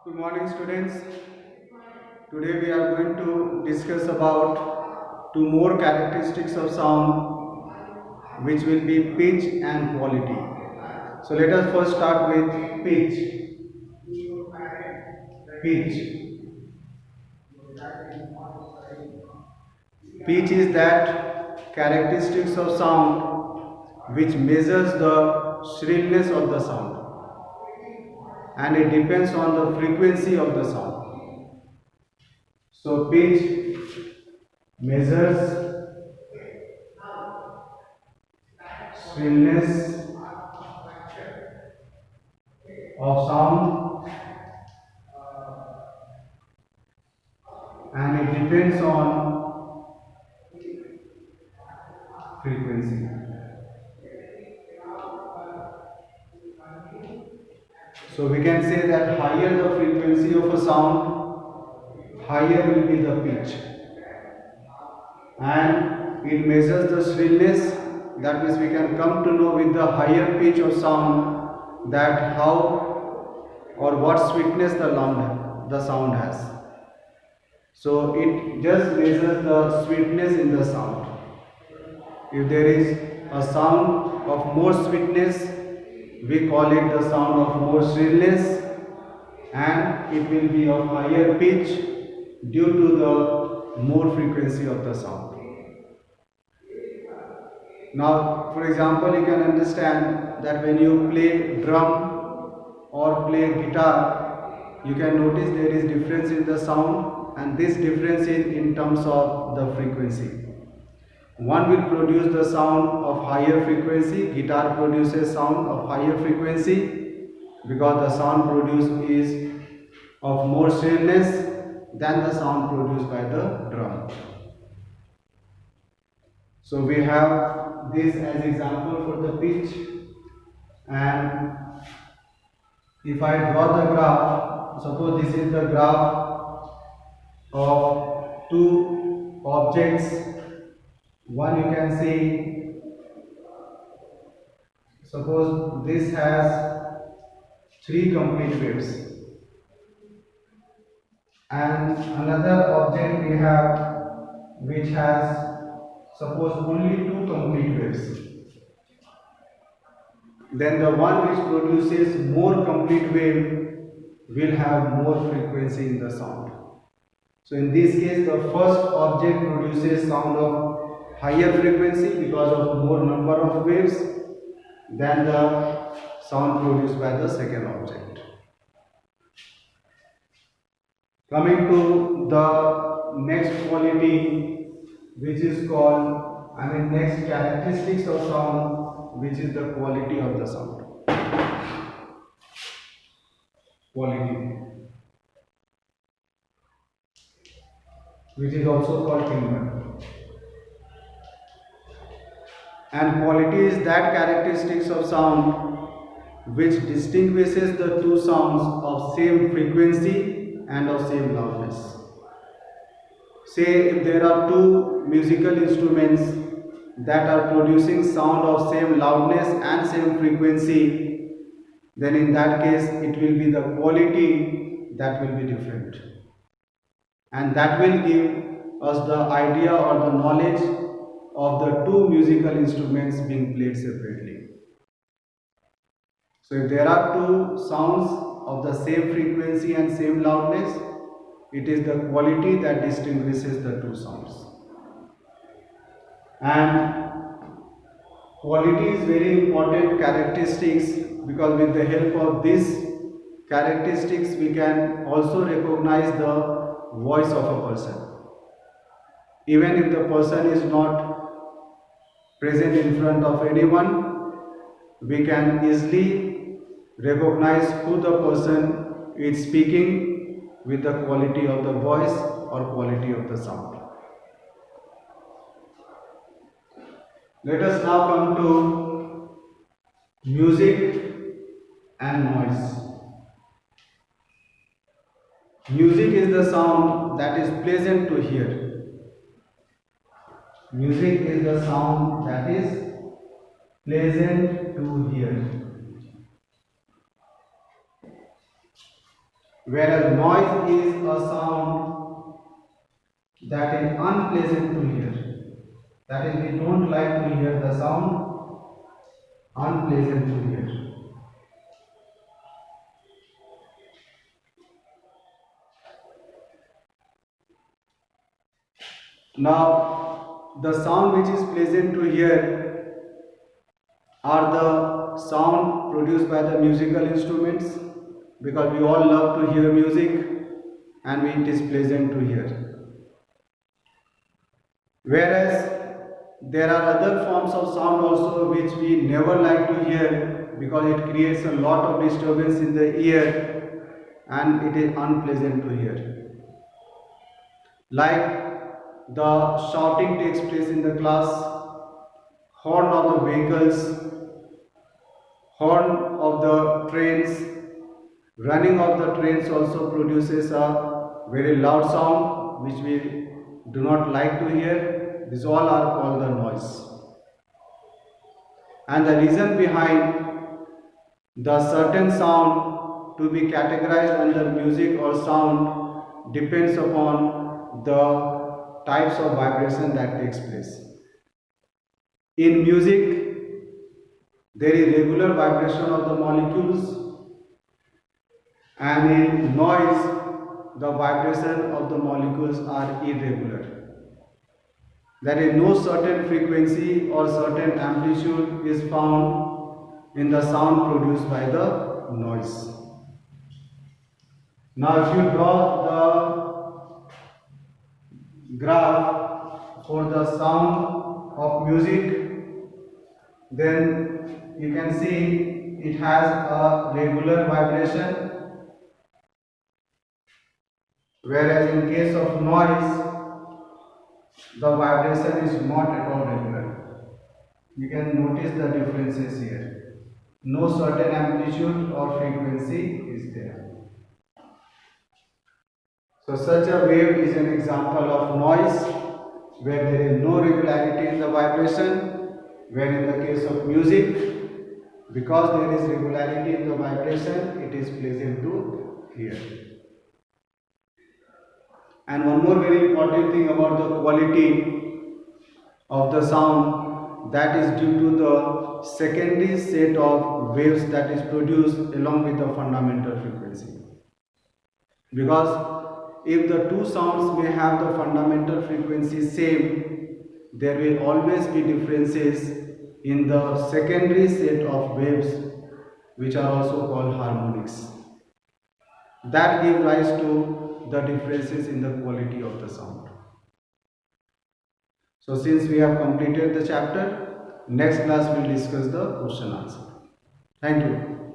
Good morning, students. Today we are going to discuss about two more characteristics of sound, which will be pitch and quality. So let us first start with pitch. Pitch. Pitch is that characteristics of sound which measures the shrillness of the sound, and it depends on the frequency of the sound. So pitch measures shrillness of sound, and it depends on frequency. So we can say that higher the frequency of a sound, higher will be the pitch, and it measures the shrillness. That means we can come to know with the higher pitch of sound that how or what sweetness the sound has. So it just measures the sweetness in the sound. If there is a sound of more sweetness, we call it the sound of more shrillness, and it will be of higher pitch due to the more frequency of the sound. Now, for example, you can understand that when you play drum or play guitar, you can notice there is difference in the sound, and this difference is in terms of the frequency. One will produce the sound of higher frequency, guitar produces sound of higher frequency because the sound produced is of more shrillness than the sound produced by the drum. So we have this as example for the pitch, and if I draw the graph, suppose this is the graph of two objects. One you can see, suppose this has three complete waves, and another object we have which has suppose only two complete waves. Then the one which produces more complete wave will have more frequency in the sound. So in this case, the first object produces sound of higher frequency because of more number of waves than the sound produced by the second object. Coming to the next quality, which is called, next characteristics of sound, which is the quality of the sound. Quality, which is also called timbre. And quality is that characteristics of sound which distinguishes the two sounds of same frequency and of same loudness. Say if there are two musical instruments that are producing sound of same loudness and same frequency, then in that case it will be the quality that will be different, and that will give us the idea or the knowledge of the two musical instruments being played separately. So if there are two sounds of the same frequency and same loudness, it is the quality that distinguishes the two sounds. And quality is very important characteristics, because with the help of these characteristics we can also recognize the voice of a person. Even if the person is not present in front of anyone, we can easily recognize who the person is speaking with the quality of the voice or quality of the sound. Let us now come to music and noise. Music is the sound that is pleasant to hear. Music is the sound that is pleasant to hear. whereas noise is a sound that is unpleasant to hear. That is, we don't like to hear the sound, unpleasant to hear. Now, the sound which is pleasant to hear are the sound produced by the musical instruments, because we all love to hear music and it is pleasant to hear. Whereas there are other forms of sound also which we never like to hear because it creates a lot of disturbance in the ear and it is unpleasant to hear. Like the shouting takes place in the class, horn of the vehicles, horn of the trains, running of the trains also produces a very loud sound which we do not like to hear. These all are called the noise. And the reason behind the certain sound to be categorized under music or sound depends upon the types of vibration that takes place. In music, there is regular vibration of the molecules, and in noise, the vibration of the molecules are irregular. There is no certain frequency or certain amplitude is found in the sound produced by the noise. Now, if you draw the graph for the sound of music, then you can see it has a regular vibration, whereas in case of noise, the vibration is not at all regular. You can notice the differences here. No certain amplitude or frequency is there. So such a wave is an example of noise where there is no regularity in the vibration, where in the case of music, because there is regularity in the vibration, it is pleasant to hear. And one more very important thing about the quality of the sound, that is due to the secondary set of waves that is produced along with the fundamental frequency. Because if the two sounds may have the fundamental frequency same, there will always be differences in the secondary set of waves, which are also called harmonics. That give rise to the differences in the quality of the sound. So since we have completed the chapter, next class we will discuss the question answer. Thank you.